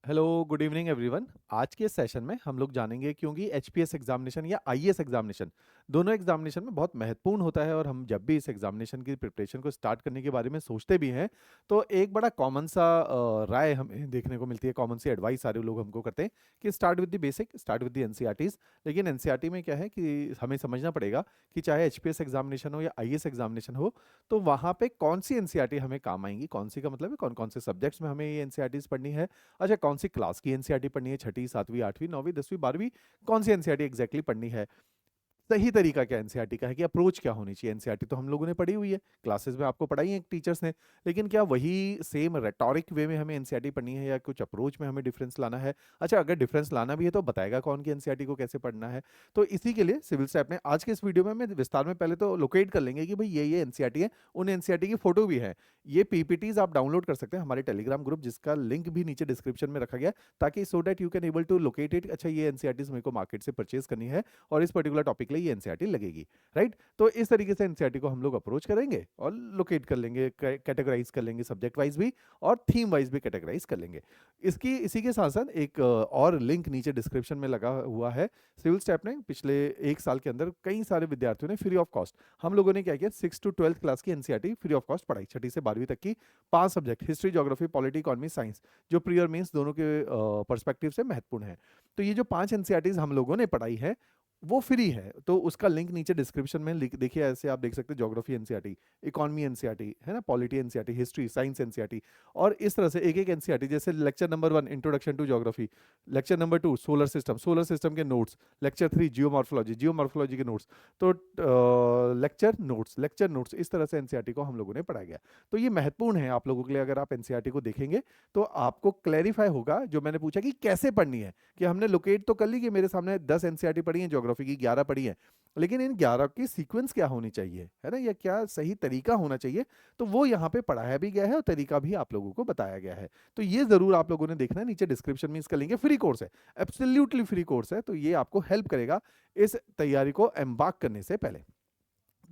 Hello, good evening everyone. आज के session में हम लोग जानेंगे क्योंकि एचपीएस एग्जामिनेशन या आईएएस एग्जामिनेशन दोनों एग्जामिनेशन में बहुत महत्वपूर्ण होता है और हम जब भी इस एग्जामिनेशन की प्रिपरेशन को स्टार्ट करने के बारे में सोचते भी हैं तो एक बड़ा कॉमन सा राय हमें देखने को मिलती है, कॉमन सी एडवाइस सारे लोग हमको करते हैं कि start with the basic, start with the NCERTs. लेकिन एनसीईआरटी में क्या है कि हमें समझना पड़ेगा कि चाहे एचपीएस एग्जामिनेशन हो या आईएएस एग्जामिनेशन हो तो वहाँ पे कौन सी एनसीईआरटी हमें काम आएंगी, कौन सी का मतलब है कौन कौन से सब्जेक्ट्स में हमें ये एनसीईआरटीज पढ़नी है। अच्छा, कौन सी क्लास की एनसीईआरटी पढ़नी है, छठी, सातवीं, आठवीं, नौवीं, 10वीं, 12वीं, कौन सी एनसीईआरटी एग्जैक्टली पढ़नी है। सही तरीका क्या एनसीईआरटी का है कि अप्रोच क्या होनी चाहिए। एनसीईआरटी तो हम लोगों ने पढ़ी हुई है, क्लासेस में आपको पढ़ाई है टीचर्स ने, लेकिन क्या वही सेम रेटोरिक वे में हमें एनसीईआरटी पढ़नी है या कुछ अप्रोच में हमें डिफरेंस लाना है। अच्छा, अगर डिफरेंस लाना भी है तो बताएगा कौन कि एनसीईआरटी को कैसे पढ़ना है। तो इसी के लिए सिविल स्टैप ने आज के इस वीडियो में मैं विस्तार में पहले तो लोकेट कर लेंगे कि भाई ये एनसीईआरटी है, उन एनसीईआरटी की फोटो भी है। ये पीपीटीज आप डाउनलोड कर सकते हैं हमारे टेलीग्राम ग्रुप, जिसका लिंक भी नीचे डिस्क्रिप्शन में रखा गया है, ताकि so that you can able to locate it. अच्छा, ये एनसीईआरटीज मेरे को मार्केट से परचेज करनी है और इस पर्टिकुलर टॉपिक के लिए ये एनसीईआरटी लगेगी। राइट, तो इस तरीके से एनसीईआरटी को हम लोग अप्रोच करेंगे और लोकेट कर लेंगे, कैटेगराइज कर लेंगे सब्जेक्ट वाइज भी और थीम वाइज भी कैटेगराइज कर लेंगे। इसकी इसी के साथ साथ एक और लिंक नीचे डिस्क्रिप्शन में लगा हुआ है। सिविल स्टेप ने पिछले एक साल के अंदर कई सारे विद्यार्थियों ने फ्री ऑफ कॉस्ट, हम लोगों ने क्या किया, 6 to 12 क्लास की एनसीईआरटी फ्री ऑफ कॉस्ट पढ़ाई, छठी से 12वीं तक की 5 subject, history, geography, polity, economy, science, जो प्री और मेंस दोनों के पर्सपेक्टिव से महत्वपूर्ण है। तो ये जो 5 एनसीईआरटीज हम लोगों ने पढ़ाई है वो फ्री है, तो उसका लिंक नीचे डिस्क्रिप्शन में देखिए। ऐसे आप देख सकते हैं, ज्योग्राफी एनसीईआरटी, इकोनॉमी एनसीईआरटी है ना, polity NCERT, history, science NCERT, और इस तरह से एक एक एनसीईआरटी। जैसे lecture number 1 introduction to geography, lecture number 2 solar system, solar system के नोट्स, लेक्चर 3 जियोमॉर्फोलॉजी, जियोमॉर्फोलॉजी के नोट्स, तो लेक्चर नोट्स, इस तरह से एनसीईआरटी को हम लोगों ने पढ़ाया गया। तो ये महत्वपूर्ण है आप लोगों के लिए। अगर आप एनसीईआरटी को देखेंगे तो आपको क्लैरिफाई होगा जो मैंने पूछा कि कैसे पढ़नी है, कि हमने लोकेट तो कर ली कि मेरे सामने 10 एनसीईआरटी पढ़ी है, ज्योग्राफी की 11 पढ़ी है, लेकिन इन 11 की सीक्वेंस क्या होनी चाहिए, है ना, या क्या सही तरीका होना चाहिए, तो वो यहाँ पे पढ़ाया भी गया है और तरीका भी आप लोगों को बताया गया है। तो ये जरूर आप लोगों ने देखना है, नीचे डिस्क्रिप्शन में इसका लिंक है, फ्री कोर्स है, एब्सोल्युटली फ्री कोर्स है, तो ये आपको हेल्प करेगा इस तैयारी को एम्बार्क करने से पहले।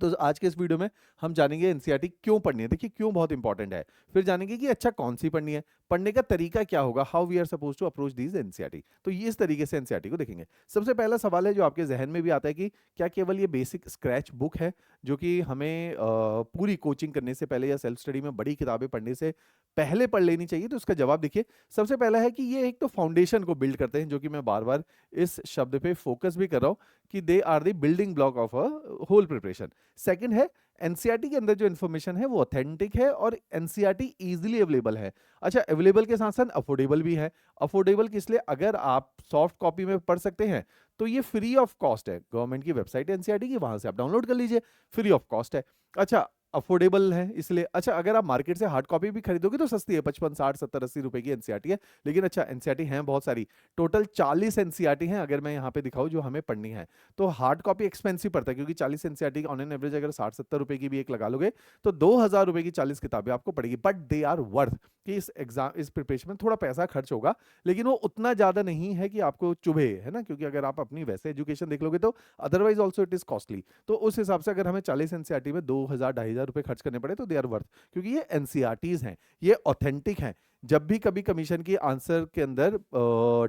तो आज के इस वीडियो में हम जानेंगे एनसीईआरटी क्यों पढ़नी है, देखिए क्यों बहुत इंपॉर्टेंट है। फिर जानेंगे कि अच्छा कौन सी पढ़नी है, पढ़ने का तरीका क्या होगा, how we are suppose to approach these NCERT. तो ये इस तरीके से एनसीईआरटी को देखेंगे। सबसे पहला सवाल है जो आपके जहन में भी आता है कि क्या केवल ये बेसिक स्क्रैच बुक है जो कि हमें पूरी कोचिंग करने से पहले या सेल्फ स्टडी में बड़ी किताबें पढ़ने से पहले पढ़ लेनी चाहिए। तो उसका जवाब देखिए, सबसे पहला है कि ये एक तो फाउंडेशन को बिल्ड करते हैं, जो कि मैं बार बार इस शब्द पे फोकस भी कर रहा हूं कि they are the building block of a whole preparation. Second है, एनसीईआरटी के अंदर जो इन्फॉर्मेशन है वो ऑथेंटिक है और एनसीईआरटी इजीली अवेलेबल है। अच्छा, अवेलेबल के साथ साथ अफोर्डेबल भी है। अफोर्डेबल किस लिए, अगर आप सॉफ्ट कॉपी में पढ़ सकते हैं तो ये फ्री ऑफ कॉस्ट है, गवर्नमेंट की वेबसाइट है एनसीईआरटी की, वहां से आप डाउनलोड कर लीजिए, फ्री ऑफ कॉस्ट है। अच्छा, अफोर्डेबल है इसलिए। अच्छा, अगर आप मार्केट से हार्ड कॉपी भी खरीदोगे तो सस्ती है, 55, 60, 70, 80 रुपए की एनसीईआरटी है। लेकिन अच्छा, एनसीईआरटी हैं बहुत सारी, टोटल 40 एनसीईआरटी हैं अगर मैं यहाँ पे दिखाऊं जो हमें पढ़नी है। तो हार्ड कॉपी एक्सपेंसिव पड़ता है, क्योंकि 40 एनसीईआरटी ऑन एन एवरेज अगर 60-70 रुपए की भी एक लगा लोगे तो 2000 रुपए की 40 किताबें आपको पड़ेगी। बट दे आर वर्थ, कि इस एग्जाम, इस प्रिपरेशन में थोड़ा पैसा खर्च होगा, लेकिन वो उतना ज्यादा नहीं है कि आपको चुभे, है ना, क्योंकि अगर आप अपनी वैसे एजुकेशन देख लोगे तो otherwise also it is costly. तो उस हिसाब से अगर हमें 40 एनसीईआरटी में 2000-2500 रुपए खर्च करने पड़े तो दे आर वर्थ, क्योंकि ये एनसीईआरटीज हैं, ये ऑथेंटिक हैं। जब भी कभी कमीशन की आंसर के अंदर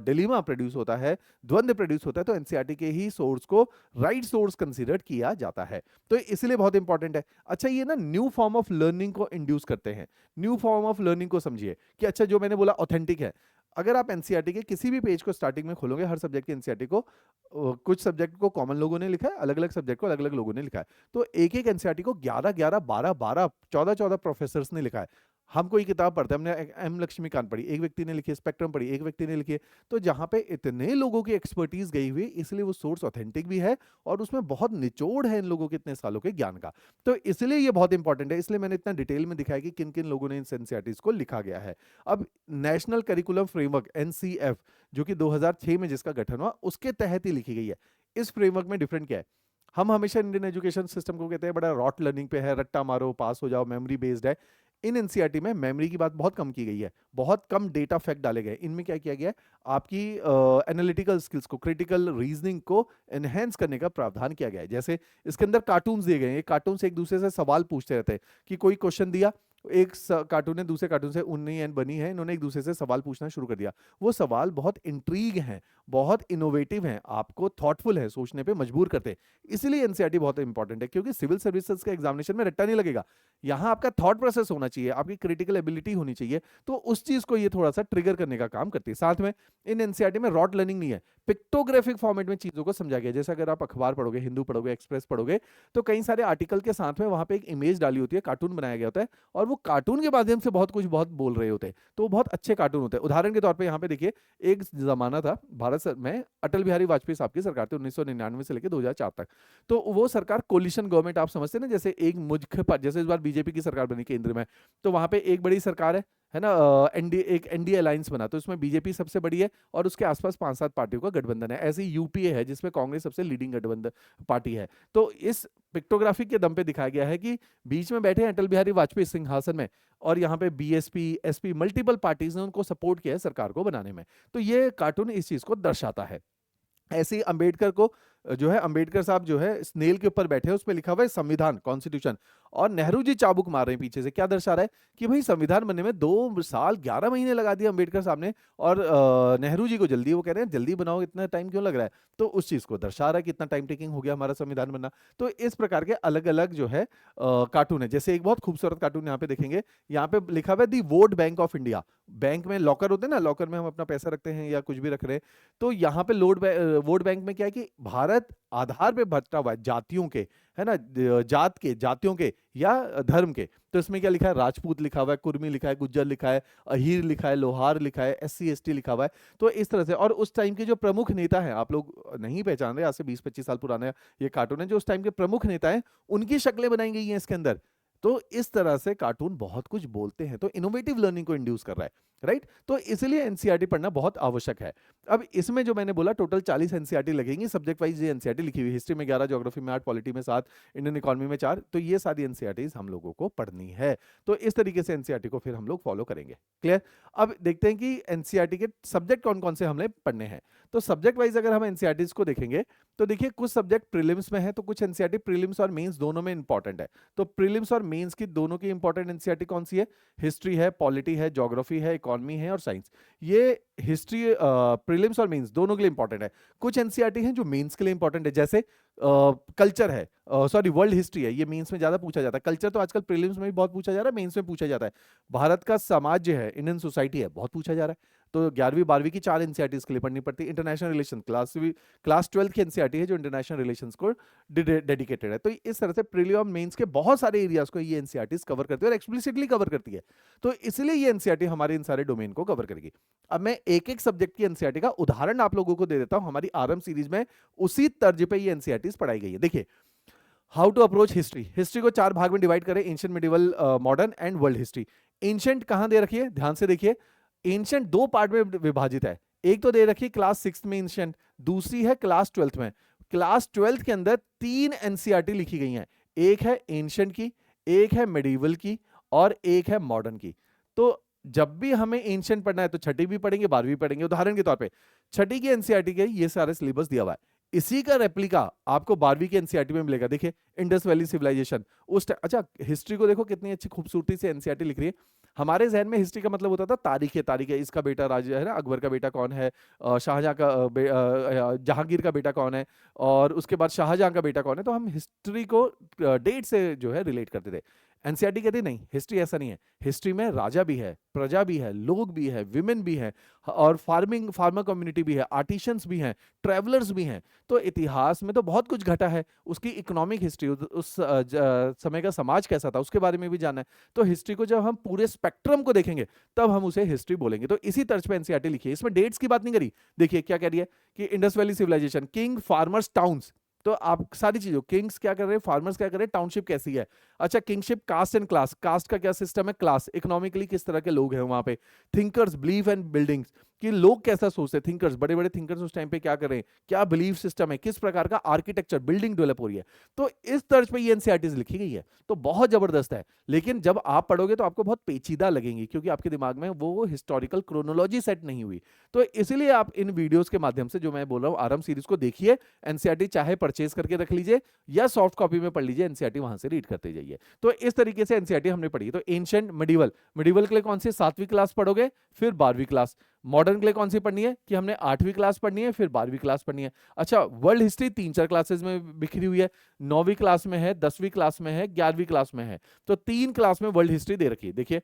डिलीमा प्रोड्यूस होता है, द्वंद्व प्रोड्यूस होता है, तो एनसीईआरटी के ही सोर्स को राइट सोर्स कंसीडर किया जाता है। तो इसलिए बहुत इंपॉर्टेंट है। अच्छा, ये ना न्यू फॉर्म ऑफ लर्निंग को इंड्यूस करते हैं। न्यू फॉर्म ऑफ लर्निंग को समझिए कि अच्छा, जो मैंने बोला ऑथेंटिक है। अगर आप एनसीईआरटी के किसी भी पेज को स्टार्टिंग में खोलोगे, हर सब्जेक्ट की एनसीईआरटी को, कुछ सब्जेक्ट को कॉमन लोगों ने लिखा है, अलग अलग सब्जेक्ट को अलग अलग लोगों ने लिखा है। तो एक एक एनसीईआरटी को 11-11, 12-12, 14-14 प्रोफेसर्स ने लिखा है। हम कोई किताब पढ़ते हैं, हमने एम लक्ष्मीकांत पढ़ी, एक व्यक्ति ने लिखी है, स्पेक्ट्रम पढ़ी, एक व्यक्ति ने लिखी है। तो जहां पे इतने लोगों की एक्सपर्टीज गई हुई, इसलिए वो सोर्स ऑथेंटिक भी है और उसमें बहुत निचोड़ है इन लोगों के इतने सालों के ज्ञान का। तो इसलिए ये बहुत इंपॉर्टेंट है, इसलिए मैंने इतना डिटेल में दिखाया कि किन किन लोगों ने इन एनसीईआरटीज को लिखा गया है। अब नेशनल करिकुलम फ्रेमवर्क एनसीएफ, जो कि 2006 में जिसका गठन हुआ, उसके तहत ही लिखी गई है। इस फ्रेमवर्क में डिफरेंट क्या है, हम हमेशा इंडियन एजुकेशन सिस्टम को कहते हैं बड़ा रॉट लर्निंग पे है, रट्टा मारो पास हो जाओ, मेमोरी बेस्ड है। इन एनसीईआरटी में मेमोरी की बात बहुत कम की गई है, बहुत कम डेटा फैक्ट डाले गए। इनमें क्या किया गया है, आपकी एनालिटिकल स्किल्स को, क्रिटिकल रीजनिंग को एनहेंस करने का प्रावधान किया गया है। जैसे इसके अंदर कार्टून्स दिए गए हैं, कार्टून से एक दूसरे से सवाल पूछते रहते हैं कि कोई क्वेश्चन दिया, एक कार्टून ने दूसरे कार्टून से उन्नी एंड बनी है, इन्होंने एक दूसरे से सवाल पूछना शुरू कर दिया। वो सवाल बहुत इंट्रीग हैं, बहुत इनोवेटिव हैं, आपको थॉटफुल है, सोचने पे मजबूर करते हैं। इसीलिए एनसीईआरटी बहुत इंपॉर्टेंट है, क्योंकि सिविल सर्विसेज के एग्जामिनेशन में रट्टा नहीं लगेगा। यहाँ आपका थॉट प्रोसेस होना चाहिए, आपकी क्रिटिकल एबिलिटी होनी चाहिए, तो उस चीज को ये थोड़ा सा ट्रिगर करने का काम करती है। साथ में इन एनसीईआरटी में रॉट लर्निंग नहीं है, पिक्टोग्राफिक फॉर्मेट में चीजों को समझा गया। जैसे अगर आप अखबार पढ़ोगे, हिंदू पढ़ोगे, एक्सप्रेस पढ़ोगे, तो कई सारे आर्टिकल के साथ में वहां पे एक इमेज डाली होती है, कार्टून बनाया गया होता है, और वो कार्टून के माध्यम से बहुत कुछ बहुत बोल रहे होते हैं, तो वो बहुत अच्छे कार्टून होते हैं। उदाहरण के तौर पे यहाँ पे देखिए, एक जमाना था में अटल बिहारी वाजपेयी साहब की सरकार थी 1999 से लेकर 2004 तक। तो वो सरकार कोलिशन गवर्नमेंट आप समझते हैं ना, जैसे एक मुख्य जैसे इस बार बीजेपी की सरकार बनी केंद्र में, तो वहां पे एक बड़ी सरकार है ना, एनडीए, एक एनडीए अलायंस बना, तो इसमें बीजेपी सबसे बड़ी है और उसके आसपास 5-7 पार्टियों का गठबंधन है। ऐसे ही यूपीए है जिसमें कांग्रेस सबसे लीडिंग गठबंधन पार्टी है। तो इस पिक्टोग्राफी के दम पे दिखाया गया है कि बीच में बैठे अटल बिहारी वाजपेयी सिंहासन में, और यहाँ पे बीएसपी, एसपी, मल्टीपल पार्टीज ने उनको सपोर्ट किया है सरकार को बनाने में। तो ये कार्टून इस चीज को दर्शाता है। ऐसे ही अंबेडकर को जो है, अंबेडकर साहब जो है स्नेल के ऊपर बैठे हैं, उसमें लिखा हुआ है संविधान, कॉन्स्टिट्यूशन, और नेहरू जी चाबुक मार रहे हैं पीछे से। क्या दर्शा रहा है कि भाई संविधान बनने में 2 साल 11 महीने लगा दिए अंबेडकर साहब ने, और नेहरू जी को जल्दी, वो कह रहे हैं जल्दी बनाओ, इतना टाइम क्यों लग रहा है। तो उस चीज को दर्शा रहा है कि इतना टाइम टेकिंग हो गया हमारा संविधान बनना। तो इस प्रकार के अलग अलग जो है कार्टून है। जैसे एक बहुत खूबसूरत कार्टून यहाँ पे देखेंगे, यहाँ पे लिखा हुआ है the vote bank of India. Bank में लॉकर होते हैं ना, लॉकर में हम अपना पैसा रखते हैं या कुछ भी रख रहे हैं, तो यहाँ पे वोट बैंक में क्या है कि भारत आधार पे बंटा हुआ है जातियों के, है ना, जात के, जातियों के या धर्म के। तो इसमें क्या लिखा है, राजपूत लिखा हुआ है, कुर्मी लिखा है, गुज्जर लिखा है, अहीर लिखा है, लोहार लिखा है, एससी एसटी लिखा हुआ है। तो इस तरह से, और उस टाइम के जो प्रमुख नेता हैं, आप लोग नहीं पहचान रहे, आज से 20-25 साल पुराना ये कार्टून है, जो उस टाइम के प्रमुख नेता हैं उनकी शक्लें बनाई गई हैं इसके अंदर। तो इस तरह से कार्टून बहुत कुछ बोलते हैं, तो इनोवेटिव लर्निंग को इंड्यूस कर रहा है, राइट। तो इसलिए एनसीईआरटी पढ़ना बहुत आवश्यक है। अब इसमें जो मैंने बोला टोटल 40 एनसीईआरटी लगेंगी, सब्जेक्ट वाइज ये एनसीईआरटी लिखी हुई, हिस्ट्री में 11, ज्योग्राफी में 8, पॉलिटी में 7, इंडियन इकोनॉमी में 4। तो ये सारी एनसीईआरटी हम लोगों को पढ़नी है। तो इस तरीके से एनसीईआरटी को फिर हम लोग फॉलो करेंगे। क्लियर। अब देखते हैं कि एनसीईआरटी के सब्जेक्ट कौन कौन से हमने पढ़ने हैं। तो सब्जेक्ट वाइज अगर हम एनसीईआरटी को देखेंगे, तो देखिए कुछ सब्जेक्ट प्रीलिम्स में है, तो कुछ एनसीईआरटी प्रीलिम्स और मेंस दोनों में इंपॉर्टेंट है। तो प्रीलिम्स और मेंस की दोनों की इंपॉर्टेंट एनसीईआरटी कौन सी है, हिस्ट्री है, पॉलिटी है, ज्योग्राफी है, इकोनॉमी है और साइंस। ये हिस्ट्री प्रीलिम्स और मेंस दोनों के लिए इंपॉर्टेंट है। कुछ एनसीईआरटी हैं जो मेंस के लिए इंपॉर्टेंट है, जैसे कल्चर है, सॉरी वर्ल्ड हिस्ट्री है, ये मेंस में ज्यादा पूछा जाता है। कल्चर तो आजकल प्रीलिम्स में भी बहुत पूछा जा रहा है, मेंस में पूछा जाता है। भारत का समाज जो है, इंडियन सोसाइटी है, बहुत पूछा जा रहा है। तो 11वीं 12वीं की 4 एनसीईआरटी के लिए पढ़नी पड़ती है। इंटरनेशनल रिलेशन क्लास 12 की एनसीईआरटी है जो इंटरनेशनल रिलेशंस को डेडिकेटेड है। तो इस तरह से प्रीलिम और मेंस के बहुत सारे एरियाज को ये एनसीईआरटी कवर करती है और एक्सप्लिसिटली कवर करती है। तो इसलिए ये एनसीईआरटी हमारे इन सारे डोमेन को कवर करेगी। अब मैं एक एक सब्जेक्ट की एनसीईआरटी का उदाहरण आप लोगों को दे देता हूं। हमारी आरएम सीरीज में उसी तर्ज पे ये एनसीईआरटी पढ़ाई गई है। देखिए, how to approach history. History को 4 भाग में डिवाइड करें, ancient, medieval, modern and world history. Ancient कहां दे रखी है, ध्यान से देखिए। एंशिएंट 2 पार्ट में विभाजित है। एक तो दे रखी है क्लास 6 में एंशिएंट, दूसरी है क्लास 12 में। क्लास 12 के अंदर 3 एनसीईआरटी लिखी गई हैं। एक है एंशिएंट की, एक है मिडिवल की और एक है मॉडर्न की। तो जब भी हमें एंशिएंट पढ़ना है तो छठी भी पढ़ेंगे, 12वीं पढ़ेंगे। उदाहरण के तौर पे छठी की एनसीईआरटी के ये सारे सिलेबस दिया हुआ है। इसी का रेप्लिका आपको 12वीं की एनसीईआरटी में मिलेगा। देखिए, इंडस वैली सिविलाइजेशन उस अच्छा, हिस्ट्री को देखो कितनी अच्छी खूबसूरती से एनसीईआरटी लिख रही है। हमारे जहन में हिस्ट्री का मतलब होता था तारीख है, तारीख है, इसका बेटा राजा है ना, अकबर का बेटा कौन है, शाहजहां का जहांगीर का बेटा कौन है, और उसके बाद शाहजहां का बेटा कौन है। तो हम हिस्ट्री को डेट से जो है रिलेट करते थे। एनसीईआरटी कहती नहीं, हिस्ट्री ऐसा नहीं है। हिस्ट्री में राजा भी है, प्रजा भी है, लोग भी है, विमेन भी है, और फार्मर कम्युनिटी भी है, आर्टिशंस भी हैं, ट्रेवलर्स भी हैं। तो इतिहास में तो बहुत कुछ घटा है। उसकी इकोनॉमिक हिस्ट्री, उस समय का समाज कैसा था, उसके बारे में भी जानना है। तो हिस्ट्री को जब हम पूरे स्पेक्ट्रम को देखेंगे तब हम उसे हिस्ट्री बोलेंगे। तो इसी तर्ज पे एनसीईआरटी लिखी है। इसमें डेट्स की बात नहीं करी। देखिए क्या कह रही है कि Indus valley civilization, king, farmers, towns. तो आप सारी चीजों, किंग्स क्या कर रहे हैं, फार्मर्स क्या कर रहे हैं, टाउनशिप कैसी है। अच्छा, kingship, caste and class. Caste का क्या सिस्टम है, क्लास, इकोनॉमिकली किस तरह के लोग हैं वहां पे, थिंकर्स, बिलीफ एंड बिल्डिंग्स। कि लोग कैसा सोचते हैं, थिंकर्स, बड़े बड़े थिंकर्स उस टाइम पे क्या कर रहे हैं, क्या बिलीफ सिस्टम है, किस प्रकार का आर्किटेक्चर बिल्डिंग डेवलप हो रही है। तो इस तर्ज पे ये एनसीईआरटीज लिखी गई है, तो बहुत जबरदस्त है। लेकिन जब आप पढ़ोगे तो आपको बहुत पेचीदा लगेंगी, क्योंकि आपके दिमाग में वो हिस्टोरिकल क्रोनोलॉजी सेट नहीं हुई। तो इसलिए आप इन वीडियोस के माध्यम से, जो मैं बोल रहा हूँ, आरएम सीरीज को देखिए। एनसीईआरटी चाहे परचेज करके रख लीजिए या सॉफ्ट कॉपी में पढ़ लीजिए, एनसीईआरटी वहां से रीड करते जाइए। तो इस तरीके से एनसीईआरटी हमने पढ़ी। तो एंशिएंट, मिडिवल, मिडिवल के लिए कौन सी 7वीं क्लास पढ़ोगे, फिर 12वीं क्लास। मॉडर्न के लिए कौन सी पढ़नी है कि हमने 8वीं क्लास पढ़नी है, फिर 12वीं क्लास पढ़नी है। अच्छा, वर्ल्ड हिस्ट्री 3-4 क्लासेस में बिखरी हुई है, 9वीं क्लास में है, 10वीं क्लास में है, 11वीं क्लास में है। तो 3 क्लास में वर्ल्ड हिस्ट्री दे रखी है, देखिए।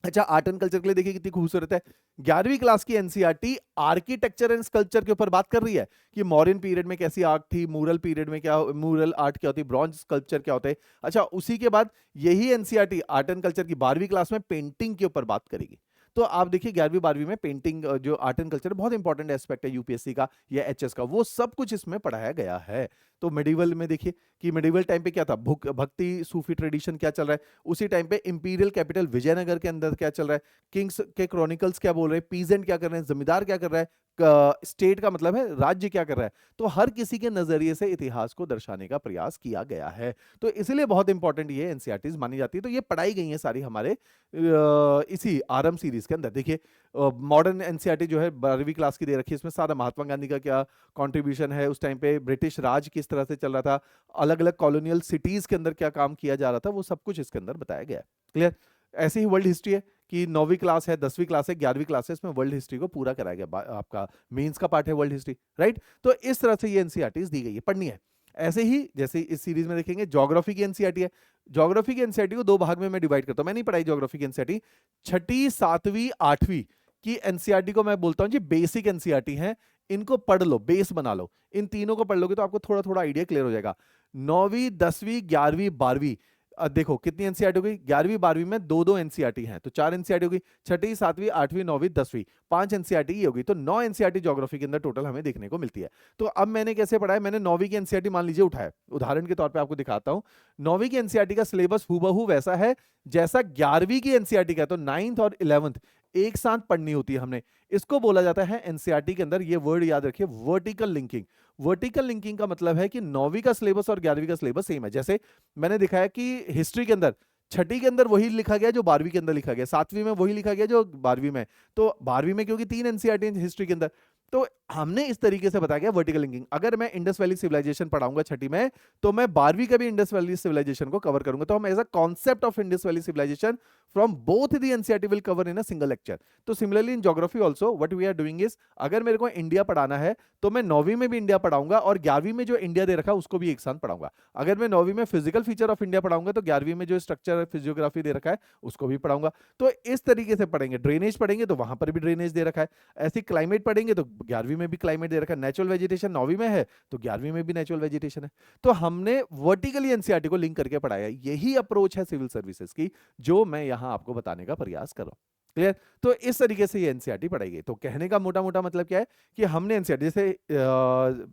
अच्छा, आर्ट एंड कल्चर के लिए देखिए कितनी खूबसूरत है। 11वीं क्लास की एनसीईआरटी आर्किटेक्चर एंड स्कल्पचर के ऊपर बात कर रही है कि मॉडर्न पीरियड में कैसी आर्ट थी, मूरल पीरियड में क्या, मूरल आर्ट क्या होती है, ब्रॉन्ज स्कल्पचर क्या होता है। अच्छा, उसी के बाद यही एनसीईआरटी आर्ट एंड कल्चर की 12वीं क्लास में पेंटिंग के ऊपर बात करेगी। तो आप देखिए 11वीं 12वीं में पेंटिंग, जो आर्ट एंड कल्चर बहुत इंपॉर्टेंट एस्पेक्ट है यूपीएससी का या एचएस का, वो सब कुछ इसमें पढ़ाया गया है। तो मेडिवल में देखिए कि मेडिवल टाइम पे क्या था, भक्ति सूफी ट्रेडिशन क्या चल रहा है, उसी टाइम पे इंपीरियल कैपिटल विजयनगर के अंदर क्या चल रहा है, किंग्स के क्रॉनिकल्स क्या बोल रहे हैं, पीजेंट क्या कर रहे हैं, जमींदार क्या कर रहा है, स्टेट का मतलब है राज्य क्या कर रहा है। तो हर किसी के नजरिए से इतिहास को दर्शाने का प्रयास किया गया है। तो इसलिए बहुत इंपॉर्टेंट ये एनसीईआरटीज मानी जाती है। तो ये पढ़ाई गई है सारी हमारे इसी आरएम सीरीज के अंदर। देखिए, मॉडर्न एनसीईआरटी जो है 12वीं क्लास की दे रखी है, इसमें सारा महात्मा गांधी का क्या कंट्रीब्यूशन है, उस टाइम पे ब्रिटिश राज किस तरह से चल रहा था, अलग अलग कॉलोनियल सिटीज के अंदर क्या काम किया जा रहा था, वो सब कुछ इसके अंदर बताया गया है। क्लियर। ऐसे ही वर्ल्ड हिस्ट्री है कि 9वीं क्लास है, 10वीं क्लास है, 11वीं क्लास है, इसमें वर्ल्ड हिस्ट्री को पूरा कराया गया। आपका मेंस का पार्ट है वर्ल्ड हिस्ट्री, राइट। तो इस तरह से ये एनसीईआरटीज दी गई है, पढ़नी है। ऐसे ही जैसे इस सीरीज में देखेंगे, ज्योग्राफी की एनसीईआरटी है। ज्योग्राफी की एनसीईआरटी को 2 भाग में मैं डिवाइड करता हूं। मैं नहीं पढ़ाई ज्योग्राफी की एनसीईआरटी। 6ठी, 7वीं, 8वीं की एनसीईआरटी को मैं बोलता हूं जी बेसिक एनसीईआरटी है। इनको पढ़ लो, बेस बना लो। इन तीनों को पढ़ लोगे तो आपको थोड़ा थोड़ा आइडिया क्लियर हो जाएगा। 9वीं, 10वीं, 11वीं, 12वीं, देखो कितनी एनसीईआरटी हो गई, 11वीं 12वीं में 2-2 एनसीईआरटी हैं, तो 4 एनसीईआरटी हो गई। 6ठी, 7वीं, 8वीं, 9वीं, 10वीं, 5 एनसीईआरटी ये होगी। तो 9 एनसीईआरटी ज्योग्राफी के अंदर टोटल हमें देखने को मिलती है। तो अब मैंने कैसे पढ़ा है, मैंने 9वीं की एनसीईआरटी मान लीजिए उठाया, उदाहरण के तौर पे आपको दिखाता हूं। 9वीं की एनसीईआरटी का सिलेबस हूबहू वैसा है जैसा 11वीं की एनसीईआरटी का। तो 9th और 11th एक साथ पढ़नी होती है हमने। इसको बोला जाता है एनसीईआरटी के अंदर, ये वर्ड याद रखिए, वर्टिकल लिंकिंग। वर्टिकल लिंकिंग का मतलब है कि 9वीं का सिलेबस और 11वीं का सिलेबस सेम है। जैसे मैंने दिखाया कि हिस्ट्री के अंदर 6ठी के अंदर वही लिखा गया जो 12वीं के अंदर लिखा गया, 7वीं में वही लिखा गया जो 12वीं में। तो 12वीं में क्योंकि 3 एनसीईआरटी हिस्ट्री के अंदर, तो हमने इस तरीके से बताया गया वर्टिकल लिंकिंग। अगर मैं इंडस वैली सिविलाइजेशन पढ़ाऊंगा 6ठी में, तो मैं 12वीं का भी इंडस वैली सिविलाइजेशन को कवर करूंगा। तो हम as a concept of Indus valley Civilisation from both the NCERT will cover in a single lecture. तो similarly in geography also what we are doing is, अगर मेरे को इंडिया पढ़ाना है तो मैं 9वीं में भी इंडिया पढ़ाऊंगा और 11वीं में जो इंडिया दे रखा है उसको भी एक साथ पढ़ाऊंगा। अगर मैं 9वीं में फिजिकल फीचर ऑफ इंडिया पढ़ाऊंगा तो 11वीं में जो स्ट्रक्चर फिजियोग्राफी दे रखा है उसको भी पढ़ाऊंगा। तो इस तरीके से पढ़ेंगे। ड्रेनेज पढ़ेंगे तो वहां पर भी ड्रेनेज दे रखा है। ऐसे क्लाइमेट पढ़ेंगे तो 11वीं में भी क्लाइमेट दे रखा है। नेचुरल वेजिटेशन 9वीं में है तो 11वीं में भी नेचुरल वेजिटेशन है। तो हमने वर्टिकली एनसीईआरटी को लिंक करके पढ़ाया। यही अप्रोच है सिविल सर्विसेज की, जो मैं यहां आपको बताने का प्रयास कर रहा हूं। क्लियर। तो इस तरीके से ये एनसीईआरटी पढ़ाई गई। तो कहने का मोटा मोटा मतलब क्या है कि हमने एनसीईआरटी, जैसे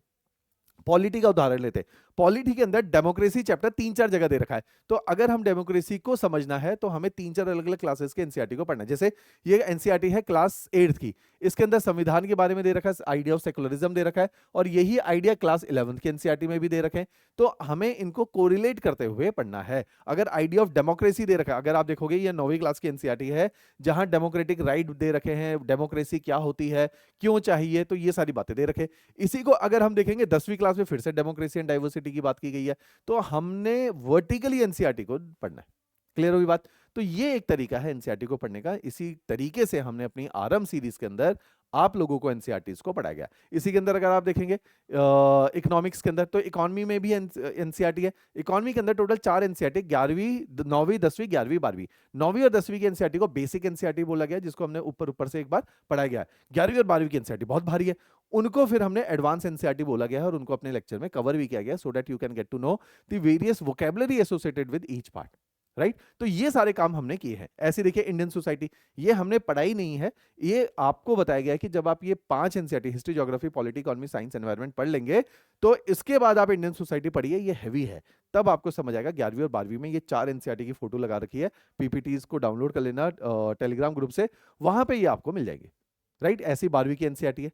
पॉलिटी का उदाहरण लेते हैं। पॉलिटी के अंदर डेमोक्रेसी चैप्टर 3-4 जगह दे रखा है। तो अगर हम डेमोक्रेसी को समझना है तो हमें 3-4 अलग अलग क्लासेस के एनसीईआरटी को पढ़ना है। जैसे ये एनसीईआरटी है क्लास 8th की, इसके अंदर संविधान के बारे में दे रखा है, आइडिया ऑफ सेकुलरिज्म दे रखा है, और यही आइडिया क्लास 11th की एनसीईआरटी में भी दे रखे हैं। तो हमें इनको कोरिलेट करते हुए पढ़ना है। अगर आइडिया ऑफ डेमोक्रेसी दे रखा है, अगर आप देखोगे ये 9वीं क्लास की एनसीईआरटी है जहां डेमोक्रेटिक राइट दे रखे हैं, डेमोक्रेसी क्या होती है, क्यों चाहिए, तो ये सारी बातें दे रखे। इसी को अगर हम देखेंगे 10वीं क्लास में फिर से डेमोक्रेसी एंड डाइवर्सिटी की बात की गई है। तो हमने वर्टिकली एनसीईआरटी को पढ़ना है। क्लियर हुई बात। तो ये एक तरीका है एनसीईआरटी को पढ़ने का। इसी तरीके से हमने अपनी आरएम सीरीज के अंदर आप लोगों को एनसीईआरटीज को पढ़ाया गया। इसी के अंदर अगर आप देखेंगे इकोनॉमिक्स के अंदर, तो इकोनॉमी में भी एनसीईआरटी है। इकोनॉमी के अंदर टोटल 4 एनसीईआरटी, 11वीं, 9वीं, 10वीं, 11वीं, 12वीं। 9वीं और 10वीं की एनसीईआरटी को बेसिक एनसीईआरटी बोला गया, जिसको हमने ऊपर ऊपर से एक बार पढ़ाया गया है। 11वीं और 12वीं की एनसीईआरटी बहुत भारी है, उनको फिर हमने एडवांस एनसीईआरटी बोला गया है, और उनको अपने लेक्चर में कवर भी किया गया, so that you can get to know the various vocabulary associated with each part. Right. तो ये सारे काम हमने किए हैं। ऐसे देखिए इंडियन सोसाइटी, ये हमने पढ़ाई नहीं है, ये आपको बताया गया है कि जब आप ये 5 NCERT history, geography, polity, economy, science, environment पढ़ लेंगे तो इसके बाद आप इंडियन सोसाइटी पढ़िए, ये हैवी है। तब आपको समझ आएगा। 11वीं और 12वीं में ये 4 एनसीईआरटी की फोटो लगा रखी है, पीपीटीज को डाउनलोड कर लेना टेलीग्राम ग्रुप से, वहां पे ये आपको मिल जाएगी। राइट, ऐसी 12वीं की एनसीईआरटी है।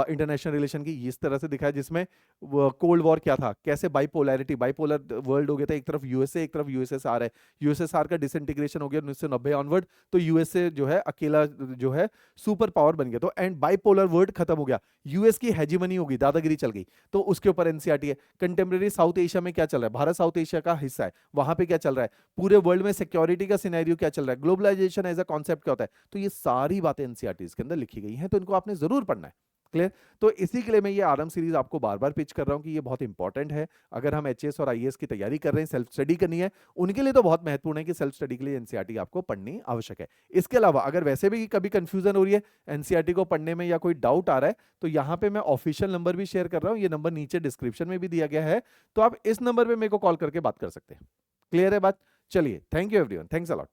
इंटरनेशनल रिलेशन की इस तरह से दिखा है, जिसमें कोल्ड वॉर क्या था, कैसे बाइपोलैरिटी, बाइपोलर वर्ल्ड हो गया था, एक तरफ यूएसए एक तरफ यूएसएसआर है, यूएसएसआर का डिसइंटीग्रेशन हो गया 1990 ऑनवर्ड, तो यूएसए जो है अकेला जो है सुपर पावर बन गया, तो एंड बाइपोलर वर्ल्ड खत्म हो गया, यूएस की हेजीमनी हो गई, दादागिरी चल गई, तो उसके ऊपर एनसीईआरटी है। कंटेम्प्रेरी साउथ एशिया में क्या चल रहा है, भारत साउथ एशिया का हिस्सा है, वहां पे क्या चल रहा है, पूरे वर्ल्ड में सिक्योरिटी का सिनेरियो क्या चल रहा है, ग्लोबलाइजेशन एज अ कॉन्सेप्ट क्या होता है, तो ये सारी बातें एनसीईआरटी के अंदर लिखी गई हैं, तो इनको आपने जरूर पढ़ना है। क्लियर? तो इसी के लिए मैं ये आरएम सीरीज आपको बार बार पिच कर रहा हूं कि ये बहुत इंपॉर्टेंट है। अगर हम एचएएस और आईएएस की तैयारी कर रहे हैं, सेल्फ स्टडी करनी है, उनके लिए तो बहुत महत्वपूर्ण है कि सेल्फ स्टडी के लिए एनसीईआरटी आपको पढ़नी आवश्यक है। इसके अलावा अगर वैसे भी कभी कंफ्यूजन हो रही है एनसीईआरटी को पढ़ने में, या कोई डाउट आ रहा है, तो यहाँ पे मैं ऑफिशियल नंबर भी शेयर कर रहा हूँ, ये नंबर नीचे डिस्क्रिप्शन में भी दिया गया है, तो आप इस नंबर पर मेरे को कॉल करके बात कर सकते हैं। क्लियर है बात? चलिए, thank you everyone, thanks a lot.